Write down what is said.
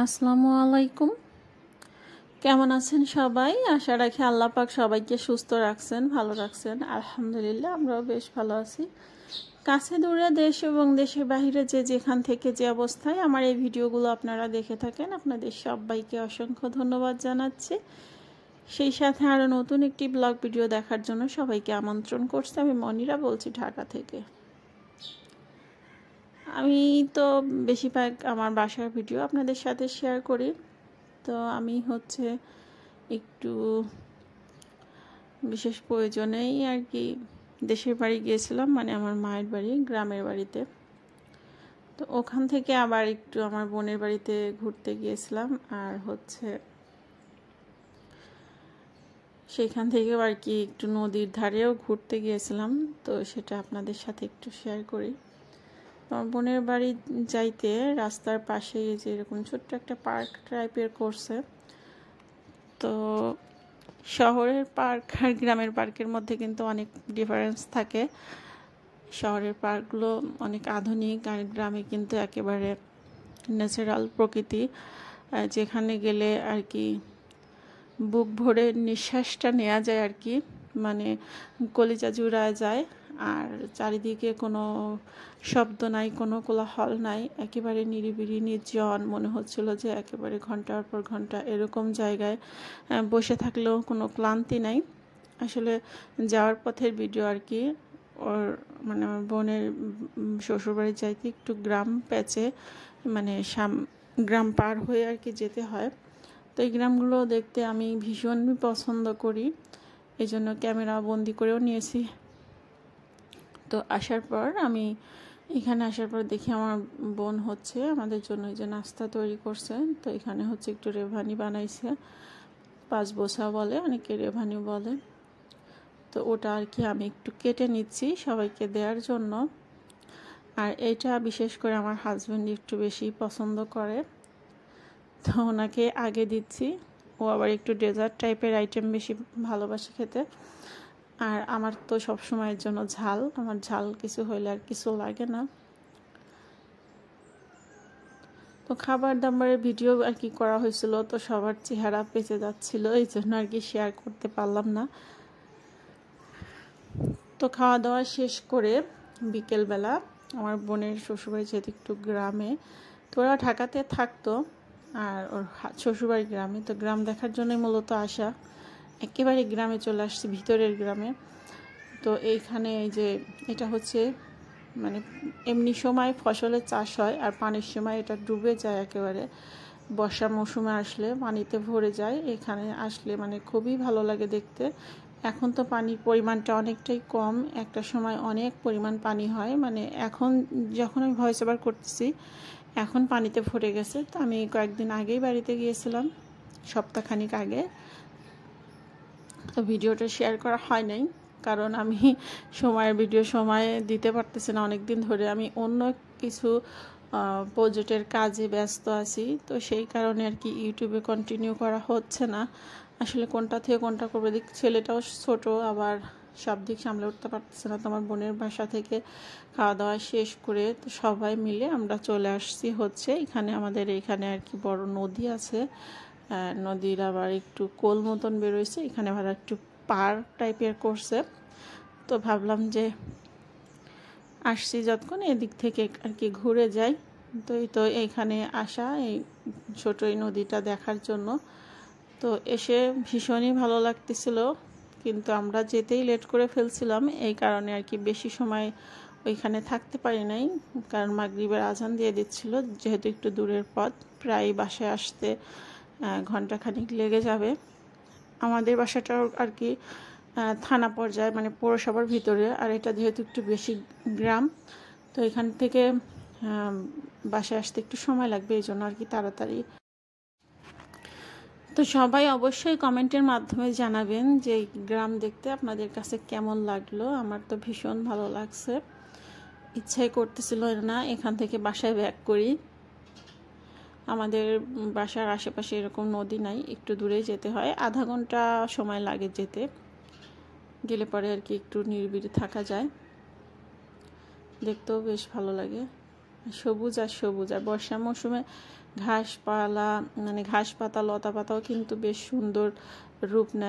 আসসালামু আলাইকুম। কেমন আছেন সবাই? আশা রাখি আল্লাহ পাক সবাইকে সুস্থ রাখছেন, ভালো রাখছেন। আলহামদুলিল্লাহ, আমরাও বেশ ভালো আছি। কাছে দূরে দেশ এবং দেশের বাহিরে যে যেখান থেকে যে অবস্থায় আমার এই ভিডিওগুলো আপনারা দেখে থাকেন, আপনাদের সবাইকে অসংখ্য ধন্যবাদ জানাচ্ছি। সেই সাথে আরও নতুন একটি ব্লগ ভিডিও দেখার জন্য সবাইকে আমন্ত্রণ করছি। আমি মনিরা বলছি, ঢাকা থেকে। আমি তো বেশিরভাগ আমার বাসার ভিডিও আপনাদের সাথে শেয়ার করি। তো আমি একটু বিশেষ প্রয়োজনেই আর কি দেশের বাড়ি গিয়েছিলাম, মানে আমার মায়ের বাড়ি, গ্রামের বাড়িতে। তো ওখান থেকে আবার একটু আমার বোনের বাড়িতে ঘুরতে গিয়েছিলাম, আর সেইখান থেকে আর কি একটু নদীর ধারেও ঘুরতে গিয়েছিলাম। তো সেটা আপনাদের সাথে একটু শেয়ার করি। আমার বোনের বাড়ি যাইতে রাস্তার পাশে যে এরকম ছোট্ট একটা পার্ক টাইপের করছে। তো শহরের পার্ক আর গ্রামের পার্কের মধ্যে কিন্তু অনেক ডিফারেন্স থাকে। শহরের পার্কগুলো অনেক আধুনিক, আর গ্রামে কিন্তু একেবারে ন্যাচারাল প্রকৃতি, যেখানে গেলে আর কি বুক ভরে নিঃশ্বাসটা নেওয়া যায় আর কি, মানে কলিজা জুড়ায় যায়। আর চারিদিকে কোনো শব্দ নাই, কোনো কোলাহল নাই, একেবারে নিরিবিলি নির্জন। মনে হচ্ছিল যে একেবারে ঘন্টার পর ঘন্টা এরকম জায়গায় বসে থাকলেও কোনো ক্লান্তি নাই। আসলে যাওয়ার পথের ভিডিও আর কি। ওর মানে আমার বোনের শ্বশুরবাড়ি যাইতে একটু গ্রাম প্যাচে, মানে গ্রাম পার হয়ে আর কি যেতে হয়। তো এই গ্রামগুলো দেখতে আমি ভীষণই পছন্দ করি, এই জন্য ক্যামেরা বন্দি করেও নিয়েছি। তো এখানে আসার পর দেখি আমার বোন আমাদের জন্য এই যে নাস্তা তৈরি করছে। তো এখানে একটু রেভানি বানাইছে, 5 বোসা বলে, অনেকে রেভানি বলে। তো ওটা আর কি আমি একটু কেটে নিচ্ছি সবাইকে দেওয়ার জন্য। আর এটা বিশেষ করে আমার হাজব্যান্ড একটু বেশি পছন্দ করে, তো ওনাকে আগে দিচ্ছি। ও আবার একটু ডেজার্ট টাইপের আইটেম বেশি ভালোবাসে খেতে। আর আমার তো সব সময়ের জন্য ঝাল, আমার ঝাল কিছু হইলে আর কিছু লাগে না। তো খাবার দাবারের ভিডিও আর কি করা হয়েছিল, তো সবার চেহারা পেঁচে যাচ্ছিল, এই জন্য আর কি শেয়ার করতে পারলাম না। তো খাওয়া দাওয়া শেষ করে বিকেলবেলা আমার বোনের শ্বশুরবাড়ি যেহেতু একটু গ্রামে, তো ওরা ঢাকাতে থাকতো আর ওর শ্বশুরবাড়ি গ্রামে, তো গ্রাম দেখার জন্যই মূলত আসা। একেবারে গ্রামে চলে আসছি, ভিতরের গ্রামে। তো এইখানে এই যে এটা মানে এমনি সময় ফসলের চাষ হয়, আর পানির সময় এটা ডুবে যায় একেবারে। বর্ষা মৌসুমে আসলে পানিতে ভরে যায়। এখানে আসলে মানে খুবই ভালো লাগে দেখতে। এখন তো পানির পরিমাণটা অনেকটাই কম, একটা সময় অনেক পরিমাণ পানি হয়। মানে এখন যখন আমি ভয়েস ওভার করতেছি এখন পানিতে ভরে গেছে। তো আমি কয়েকদিন আগেই বাড়িতে গিয়েছিলাম, সপ্তাহখানিক আগে। তো ভিডিওটা শেয়ার করা হয় নাই, কারণ আমি সময় দিতে পারতেছি না। অনেক দিন ধরে আমি অন্য কিছু প্রজেক্টের কাজে ব্যস্ত আছি, তো সেই কারণে আর কি ইউটিউবে কন্টিনিউ করা হচ্ছে না। আসলে কোনটা থেকে কোনটা করবে, দিক ছেলেটাও ছোট, আবার সব দিক সামলে উঠতে পারতেছে না। তো আমার বোনের বাসা থেকে খাওয়া দাওয়া শেষ করে তো সবাই মিলে আমরা চলে আসছি এখানে আমাদের এখানে আর কি বড় নদী আছে। নদীর আবার একটু কোল মতন বেরোইছে, এখানে আবার একটু পার্ক টাইপের করছে। তো ভাবলাম যে আসছি যতক্ষণ এদিক থেকে আর কি ঘুরে যাই। তো এইখানে আসা, এই ছোট এই নদীটা দেখার জন্য। তো এসে ভীষণই ভালো লাগতেছিল, কিন্তু আমরা যেতেই লেট করে ফেলছিলাম, এই কারণে আর কি বেশি সময় ওইখানে থাকতে পারি নাই, কারণ মাগরিবের আজান দিয়ে দিচ্ছিল। যেহেতু একটু দূরের পথ, প্রায় বাসায় আসতে ঘন্টাখানিক লেগে যাবে। আমাদের বাসাটাও আর কি থানা পর্যায়ে, মানে পৌরসভার ভিতরে, আর এটা যেহেতু একটু বেশি গ্রাম, তো এখান থেকে বাসায় আসতে একটু সময় লাগবে, এই জন্য আর কি তাড়াতাড়ি। তো সবাই অবশ্যই কমেন্টের মাধ্যমে জানাবেন যে গ্রাম দেখতে আপনাদের কাছে কেমন লাগলো। আমার তো ভীষণ ভালো লাগছে, ইচ্ছাই করতেছিল না এখান থেকে বাসায় ব্যাক করি। আমাদের বাসার আশেপাশে এরকম নদী নাই, একটু দূরে যেতে হয়, আধা ঘন্টা সময় লাগে যেতে। গেলে পরে আর কি একটু নিরিবিলি থাকা যায়, দেখতেও বেশ ভালো লাগে। সবুজ আর সবুজ। আর বর্ষা মৌসুমে ঘাসপালা মানে ঘাস পাতা লতা পাতাও কিন্তু বেশ সুন্দর রূপ নেয়।